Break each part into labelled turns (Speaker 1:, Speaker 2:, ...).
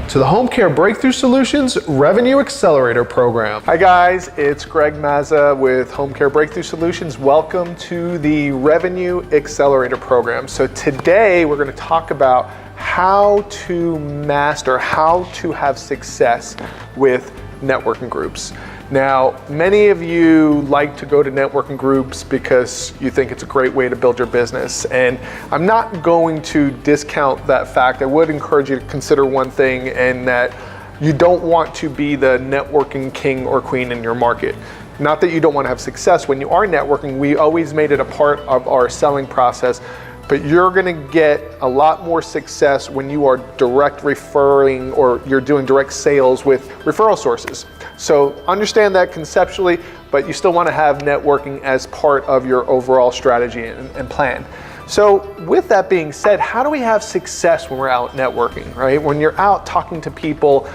Speaker 1: to the Home Care Breakthrough Solutions Revenue Accelerator Program. Hi guys, it's Greg Mazza with Home Care Breakthrough Solutions. Welcome to the Revenue Accelerator Program. So today we're going to talk about how to master, how to have success with networking groups. Now, many of you like to go to networking groups because you think it's a great way to build your business. And I'm not going to discount that fact. I would encourage you to consider one thing, and that you don't want to be the networking king or queen in your market. Not that you don't want to have success. When you are networking, we always made it a part of our selling process. But you're going to get a lot more success when you are direct referring, or you're doing direct sales with referral sources. So understand that conceptually, but you still want to have networking as part of your overall strategy and plan. So with that being said, how do we have success when we're out networking, right? When you're out talking to people,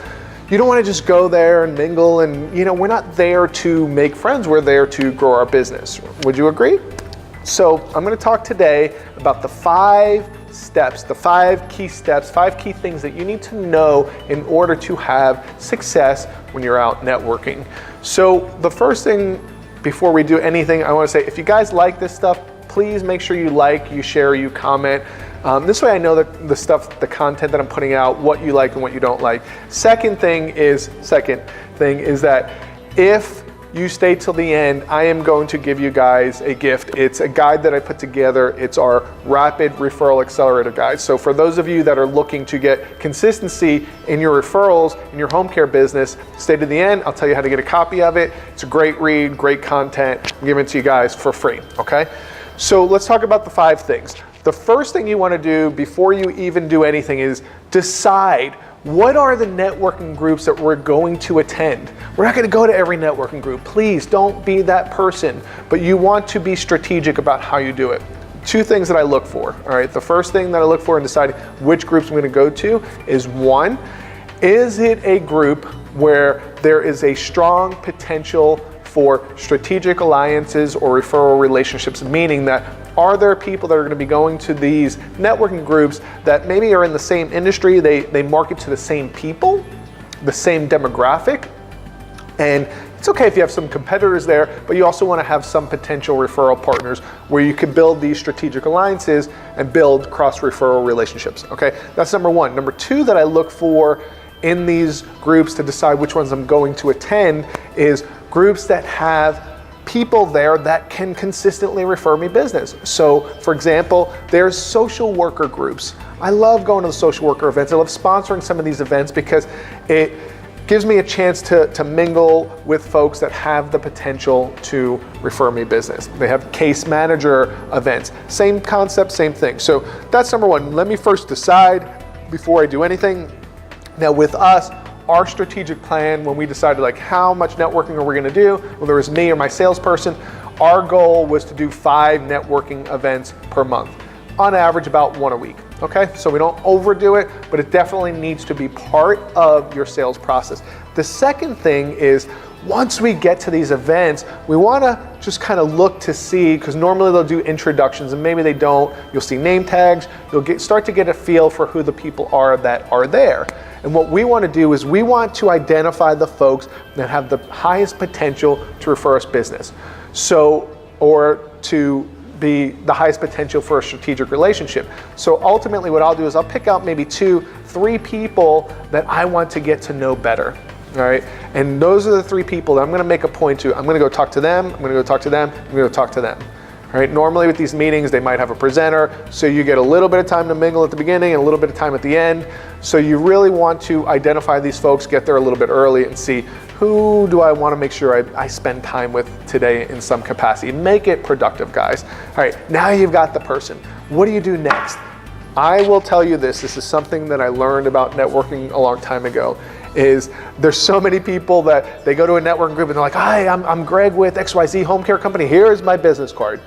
Speaker 1: you don't want to just go there and mingle, and we're not there to make friends, we're there to grow our business. Would you agree? So I'm going to talk today about the 5 steps, the 5 key steps, 5 key things that you need to know in order to have success when you're out networking. So the first thing before we do anything, I want to say, if you guys like this stuff, please make sure you like, you share, you comment. This way I know that the content that I'm putting out, what you like and what you don't like. Second thing is that if you stay till the end, I am going to give you guys a gift. It's a guide that I put together. It's our Rapid Referral Accelerator Guide. So for those of you that are looking to get consistency in your referrals, in your home care business, stay to the end. I'll tell you how to get a copy of it. It's a great read, great content. I'm giving it to you guys for free, okay? So let's talk about the 5 things. The first thing you want to do before you even do anything is decide, what are the networking groups that we're going to attend? We're not going to go to every networking group. Please don't be that person, but you want to be strategic about how you do it. 2 things that I look for, all right? The first thing that I look for in deciding which groups I'm going to go to is, 1, is it a group where there is a strong potential for strategic alliances or referral relationships, meaning that are there people that are going to be going to these networking groups that maybe are in the same industry, they market to the same people, the same demographic, and it's okay if you have some competitors there, but you also want to have some potential referral partners where you can build these strategic alliances and build cross-referral relationships, okay? That's number 1. Number 2 that I look for in these groups to decide which ones I'm going to attend is groups that have people there that can consistently refer me business. So for example, there's social worker groups. I love going to the social worker events. I love sponsoring some of these events because it gives me a chance to mingle with folks that have the potential to refer me business. They have case manager events. Same concept, same thing. So that's number 1. Let me first decide before I do anything. Now with us, our strategic plan, when we decided like how much networking are we going to do, whether it was me or my salesperson, our goal was to do 5 networking events per month. On average, about 1 a week. Okay, so we don't overdo it, but it definitely needs to be part of your sales process. The second thing is, once we get to these events, we want to just kind of look to see, because normally they'll do introductions and maybe they don't. You'll see name tags. You'll start to get a feel for who the people are that are there. And what we want to do is we want to identify the folks that have the highest potential to refer us business. Or to be the highest potential for a strategic relationship. So ultimately what I'll do is I'll pick out maybe 2, 3 people that I want to get to know better. All right, and those are the 3 people that I'm going to make a point to. I'm going to go talk to them, I'm going to go talk to them, I'm going to go talk to them. All right, normally with these meetings, they might have a presenter, so you get a little bit of time to mingle at the beginning and a little bit of time at the end. So you really want to identify these folks, get there a little bit early and see, who do I want to make sure I spend time with today in some capacity. Make it productive, guys. All right, now you've got the person. What do you do next? I will tell you this is something that I learned about networking a long time ago, is there's so many people that they go to a networking group and they're like, hi, I'm Greg with XYZ Home Care Company. Here's my business card.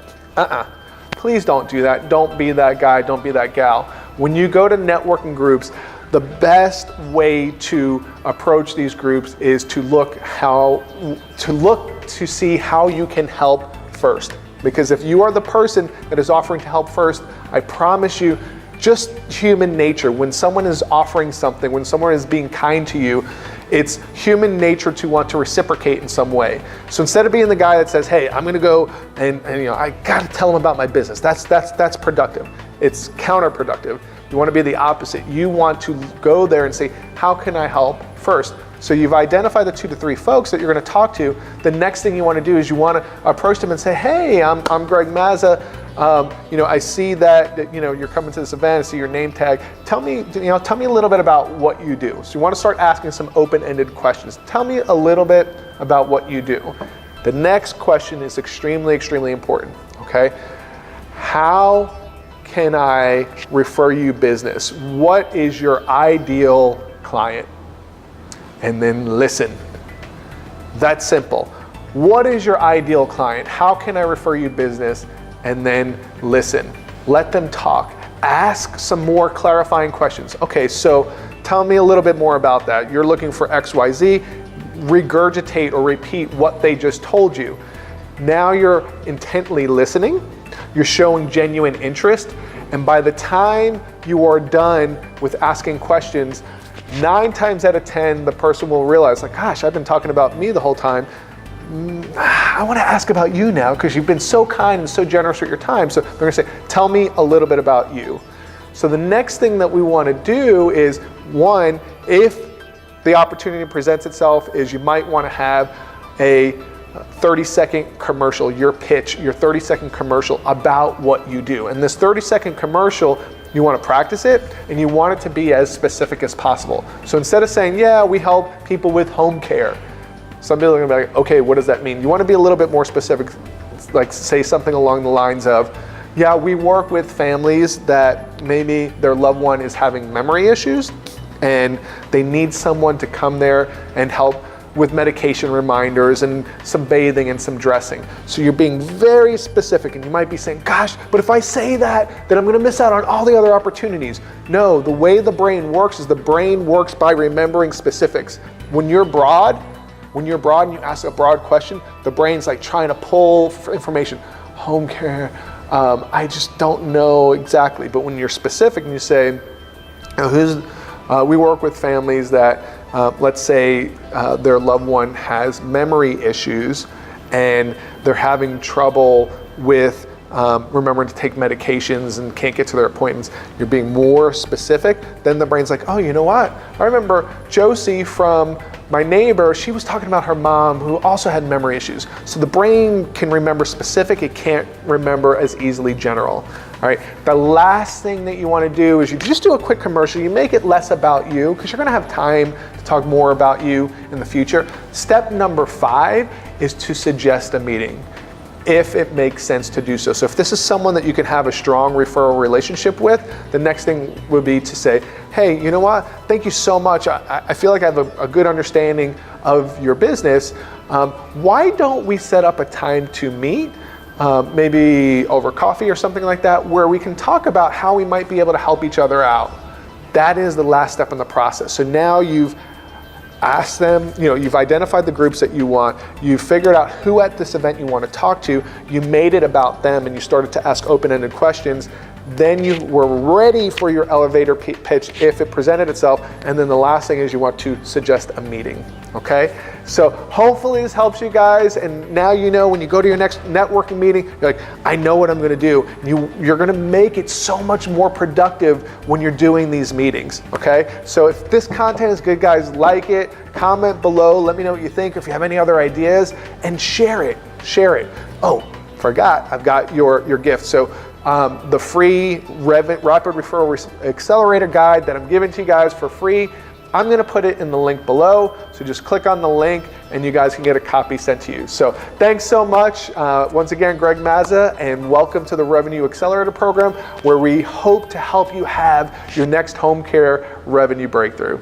Speaker 1: Please don't do that. Don't be that guy. Don't be that gal. When you go to networking groups, the best way to approach these groups is to look to see how you can help first. Because if you are the person that is offering to help first, I promise you, just human nature. When someone is offering something, when someone is being kind to you, it's human nature to want to reciprocate in some way. So instead of being the guy that says, hey, I'm gonna go and I gotta tell them about my business, that's productive. It's counterproductive. You wanna be the opposite. You want to go there and say, how can I help first? So you've identified the 2 to 3 folks that you're gonna talk to. The next thing you wanna do is you wanna approach them and say, hey, I'm Greg Mazza. I see that you're coming to this event. I see your name tag. Tell me a little bit about what you do. So you want to start asking some open-ended questions. Tell me a little bit about what you do. The next question is extremely, extremely important. Okay, how can I refer you business? What is your ideal client? And then listen. That's simple. What is your ideal client? How can I refer you business? And then listen. Let them talk. Ask some more clarifying questions. Okay, so tell me a little bit more about that. You're looking for XYZ. Regurgitate or repeat what they just told you. Now you're intently listening. You're showing genuine interest. And by the time you are done with asking questions, 9 times out of 10, the person will realize, like, gosh, I've been talking about me the whole time. I want to ask about you now because you've been so kind and so generous with your time. So they're going to say, tell me a little bit about you. So the next thing that we want to do is, one, if the opportunity presents itself, is you might want to have a 30-second commercial, your pitch, your 30-second commercial about what you do. And this 30-second commercial, you want to practice it and you want it to be as specific as possible. So instead of saying, yeah, we help people with home care, some people are gonna be like, okay, what does that mean? You want to be a little bit more specific, like say something along the lines of, yeah, we work with families that maybe their loved one is having memory issues and they need someone to come there and help with medication reminders and some bathing and some dressing. So you're being very specific, and you might be saying, gosh, but if I say that, then I'm gonna miss out on all the other opportunities. No, the way the brain works is the brain works by remembering specifics. When you're broad and you ask a broad question, the brain's like trying to pull information. Home care, I just don't know exactly. But when you're specific and you say, we work with families that, let's say their loved one has memory issues and they're having trouble with remembering to take medications and can't get to their appointments. You're being more specific. Then the brain's like, oh, you know what? I remember Josie from my neighbor, she was talking about her mom who also had memory issues. So the brain can remember specific, it can't remember as easily general. All right, the last thing that you want to do is you just do a quick commercial. You make it less about you because you're going to have time to talk more about you in the future. Step number 5 is to suggest a meeting, if it makes sense to do so. So if this is someone that you can have a strong referral relationship with, the next thing would be to say, hey, you know what? Thank you so much. I feel like I have a good understanding of your business. Why don't we set up a time to meet, maybe over coffee or something like that, where we can talk about how we might be able to help each other out. That is the last step in the process. So now you've asked them, you've identified the groups that you want, you've figured out who at this event you want to talk to, you made it about them and you started to ask open-ended questions. Then you were ready for your elevator pitch if it presented itself. And then the last thing is you want to suggest a meeting, okay? So hopefully this helps you guys. And now you know when you go to your next networking meeting, you're like, I know what I'm gonna do. You're gonna make it so much more productive when you're doing these meetings, okay? So if this content is good, guys, like it, comment below, let me know what you think. If you have any other ideas, and share it. Oh, forgot, I've got your gift. So the free Rapid Referral Accelerator Guide that I'm giving to you guys for free, I'm gonna put it in the link below. So just click on the link and you guys can get a copy sent to you. So thanks so much. Once again, Greg Mazza, and welcome to the Revenue Accelerator Program, where we hope to help you have your next home care revenue breakthrough.